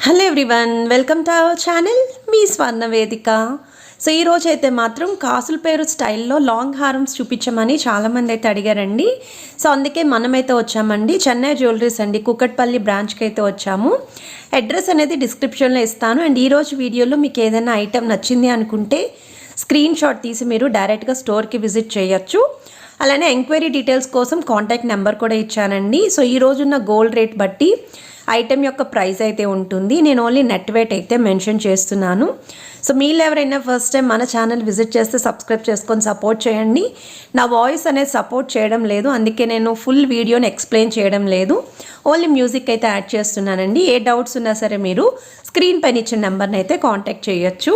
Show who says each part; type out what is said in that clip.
Speaker 1: Hello everyone, welcome to our channel మీ Swarna Vedika. So ఈరోజు అయితే మాత్రం కాసుల పేరు స్టైల్లో లాంగ్ హారమ్స్ చూపించమని చాలామంది అయితే అడిగారండి. సో అందుకే మనమైతే వచ్చామండి చెన్నై జ్యువెలరీస్ అండి, కుకట్పల్లి బ్రాంచ్కి అయితే వచ్చాము. అడ్రస్ అనేది డిస్క్రిప్షన్లో ఇస్తాను. అండ్ ఈరోజు వీడియోలో మీకు ఏదైనా ఐటెం నచ్చింది అనుకుంటే స్క్రీన్ షాట్ తీసి మీరు డైరెక్ట్గా స్టోర్కి విజిట్ చేయొచ్చు. అలానే ఎంక్వైరీ డీటెయిల్స్ కోసం కాంటాక్ట్ నెంబర్ కూడా ఇచ్చానండి. సో ఈ రోజున్న గోల్డ్ రేట్ బట్టి ఐటెం యొక్క ప్రైస్ అయితే ఉంటుంది. నేను ఓన్లీ నెట్ వెయిట్ అయితే మెన్షన్ చేస్తున్నాను. సో మీరు ఎవరైనా ఫస్ట్ టైం మన ఛానల్ విజిట్ చేస్తే సబ్స్క్రైబ్ చేసుకొని సపోర్ట్ చేయండి. నా వాయిస్ అనేది సపోర్ట్ చేయడం లేదు, అందుకే నేను ఫుల్ వీడియోని ఎక్స్ప్లెయిన్ చేయడం లేదు, ఓన్లీ మ్యూజిక్ అయితే యాడ్ చేస్తున్నానండి. ఏ డౌట్స్ ఉన్నా సరే మీరు స్క్రీన్ పైన ఇచ్చిన నెంబర్ని అయితే కాంటాక్ట్ చేయొచ్చు.